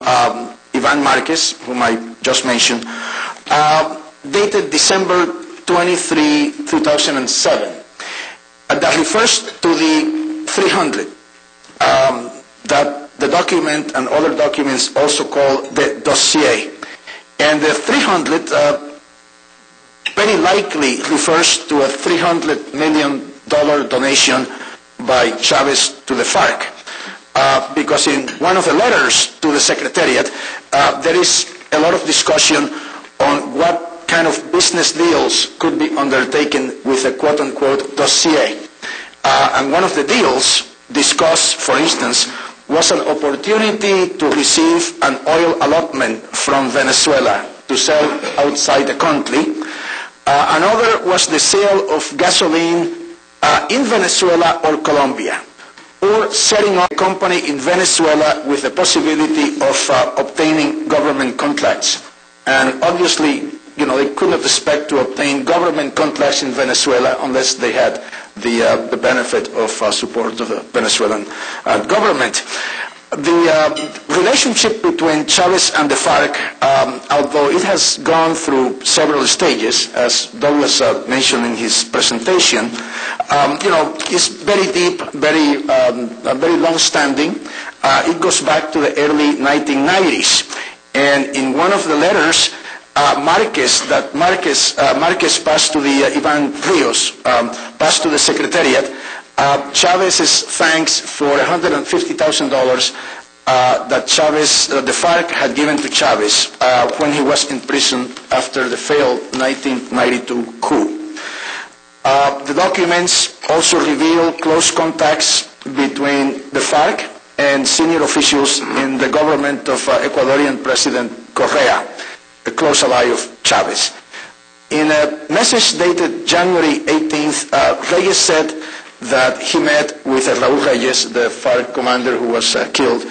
Ivan Marquez, whom I just mentioned, dated December 23, 2007, that refers to the 300, that the document and other documents also call the dossier. And the 300 very likely refers to a $300 million donation by Chavez to the FARC. Because in one of the letters to the Secretariat, there is a lot of discussion on what kind of business deals could be undertaken with a quote-unquote dossier. And one of the deals discussed, for instance, was an opportunity to receive an oil allotment from Venezuela to sell outside the country. Another was the sale of gasoline in Venezuela or Colombia, or setting up a company in Venezuela with the possibility of obtaining government contracts. And obviously, they could not expect to obtain government contracts in Venezuela unless they had the benefit of support of the Venezuelan government. The relationship between Chavez and the FARC, although it has gone through several stages, as Douglas mentioned in his presentation, is very deep, very long-standing. It goes back to the early 1990s, and in one of the letters, Marquez passed to the Ivan Rios, passed to the Secretariat, Chavez's thanks for $150,000 that the FARC had given to Chavez when he was in prison after the failed 1992 coup. The documents also reveal close contacts between the FARC and senior officials in the government of Ecuadorian President Correa, a close ally of Chavez. In a message dated January 18th, Reyes said that he met with Raúl Reyes, the FARC commander who was killed,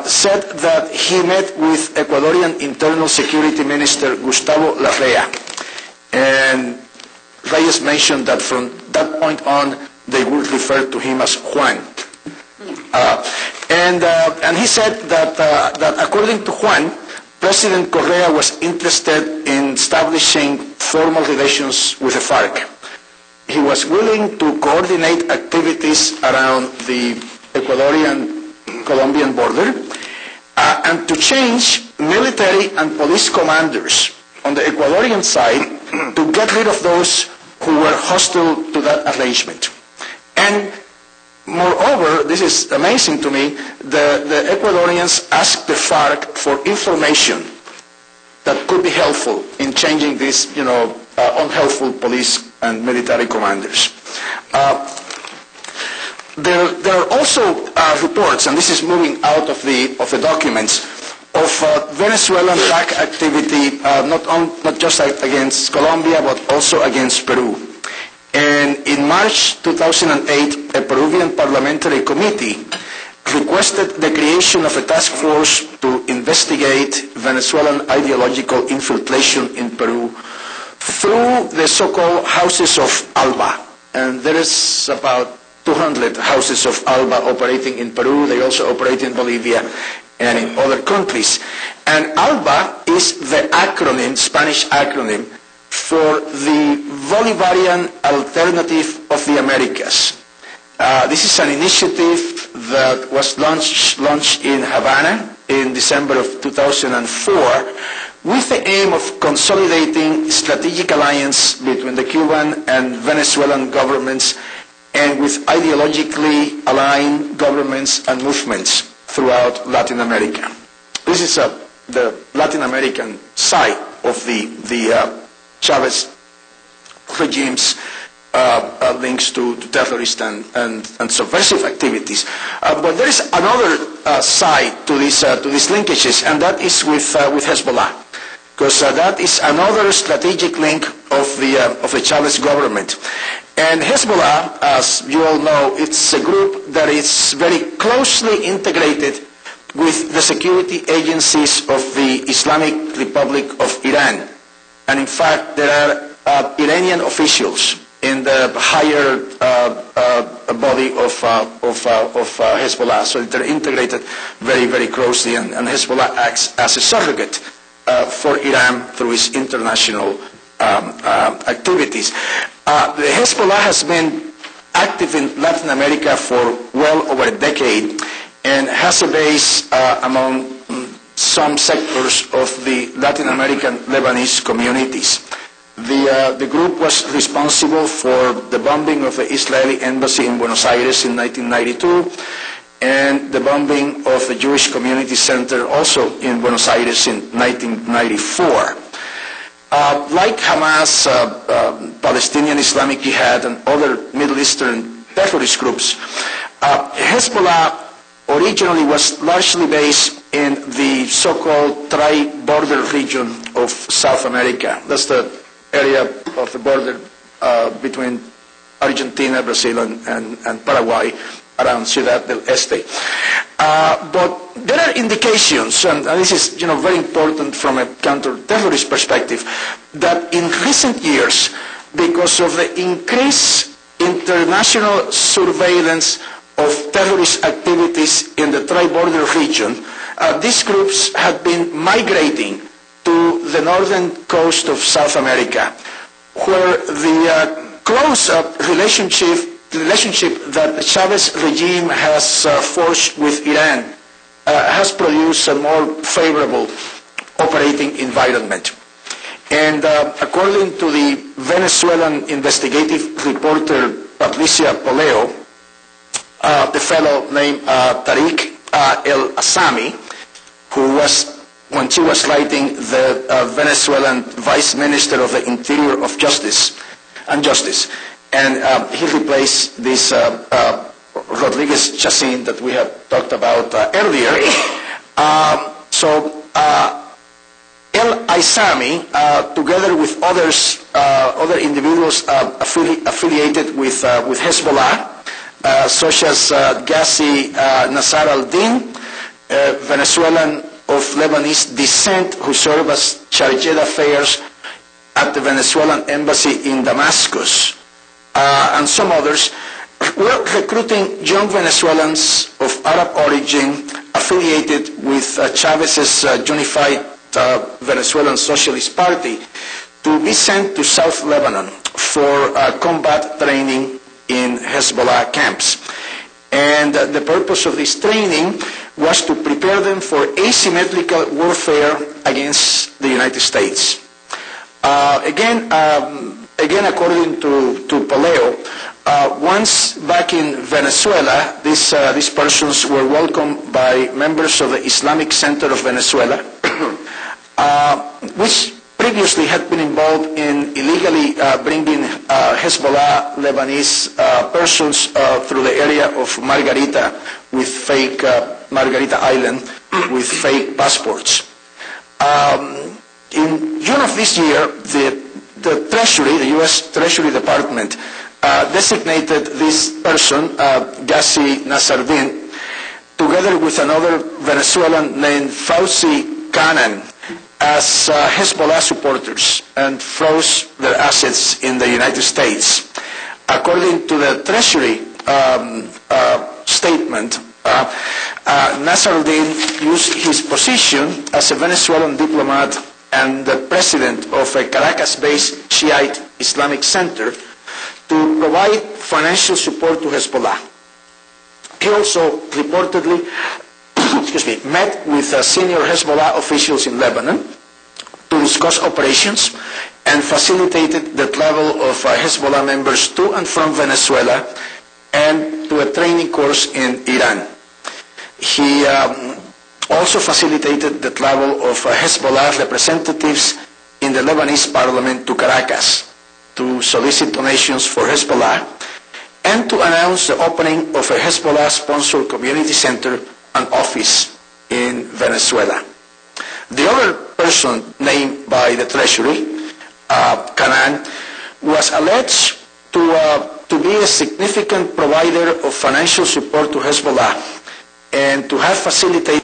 said that he met with Ecuadorian Internal Security Minister Gustavo Larrea. And Reyes mentioned that from that point on, they would refer to him as Juan. And he said that according to Juan, President Correa was interested in establishing formal relations with the FARC. He was willing to coordinate activities around the Ecuadorian-Colombian border and to change military and police commanders on the Ecuadorian side to get rid of those who were hostile to that arrangement. And moreover, this is amazing to me, the Ecuadorians asked the FARC for information that could be helpful in changing these, unhelpful police and military commanders. There are also reports, and this is moving out of the documents, of Venezuelan back activity, not just against Colombia, but also against Peru. And in March 2008, a Peruvian parliamentary committee requested the creation of a task force to investigate Venezuelan ideological infiltration in Peru through the so-called houses of ALBA. And there is about 200 houses of ALBA operating in Peru. They also operate in Bolivia and in other countries. And ALBA is the acronym, Spanish acronym, for the Bolivarian Alternative of the Americas. This is an initiative that was launched in Havana in December of 2004 with the aim of consolidating strategic alliance between the Cuban and Venezuelan governments and with ideologically aligned governments and movements throughout Latin America. This is the Latin American side of the Chavez regime's links to terrorist and subversive activities. But there is another side to these linkages, and that is with Hezbollah, because that is another strategic link of the Chavez government. And Hezbollah, as you all know, it's a group that is very closely integrated with the security agencies of the Islamic Republic of Iran. And in fact, there are Iranian officials in the higher body of Hezbollah. So they're integrated very, very closely, and Hezbollah acts as a surrogate for Iran through its international activities. The Hezbollah has been active in Latin America for well over a decade and has a base among some sectors of the Latin American Lebanese communities. The group was responsible for the bombing of the Israeli embassy in Buenos Aires in 1992 and the bombing of the Jewish Community Center also in Buenos Aires in 1994. Like Hamas, Palestinian Islamic Jihad, and other Middle Eastern terrorist groups, Hezbollah originally was largely based in the so-called tri-border region of South America. That's the area of the border between Argentina, Brazil, and Paraguay, around Ciudad del Este. But there are indications, and this is very important from a counter-terrorist perspective, that in recent years, because of the increased international surveillance of terrorist activities in the tri-border region, these groups have been migrating to the northern coast of South America, where the close relationship that the Chavez regime has forged with Iran has produced a more favorable operating environment. And according to the Venezuelan investigative reporter Patricia Poleo, the fellow named Tariq El-Assami, who was, when she was writing, the Venezuelan Vice Minister of the Interior of Justice, and he replaced this Rodriguez Chacin that we have talked about earlier. El-Assami, together with other individuals affiliated with Hezbollah, such as Ghazi Nasser al-Din, Venezuelan of Lebanese descent, who served as charge d'affaires at the Venezuelan embassy in Damascus, and some others, were recruiting young Venezuelans of Arab origin affiliated with Chavez's Unified Venezuelan Socialist Party to be sent to South Lebanon for combat training in Hezbollah camps. And the purpose of this training was to prepare them for asymmetrical warfare against the United States. Again, according to Poleo, once back in Venezuela, these persons were welcomed by members of the Islamic Center of Venezuela, which previously had been involved in illegally bringing Hezbollah Lebanese persons through the area of Margarita with fake Margarita Island with fake passports. In June of this year, the Treasury, the U.S. Treasury Department, designated this person, Ghazi Nasser-Din, together with another Venezuelan named Fauzi Kanan, as Hezbollah supporters and froze their assets in the United States. According to the Treasury statement, Nasser-Din used his position as a Venezuelan diplomat and the president of a Caracas-based Shiite Islamic Center to provide financial support to Hezbollah. He also reportedly met with senior Hezbollah officials in Lebanon to discuss operations and facilitated the travel of Hezbollah members to and from Venezuela and to a training course in Iran. He also facilitated the travel of Hezbollah representatives in the Lebanese parliament to Caracas to solicit donations for Hezbollah and to announce the opening of a Hezbollah-sponsored community center and office in Venezuela. The other person named by the Treasury, Kanan, was alleged to be a significant provider of financial support to Hezbollah and to have facilitated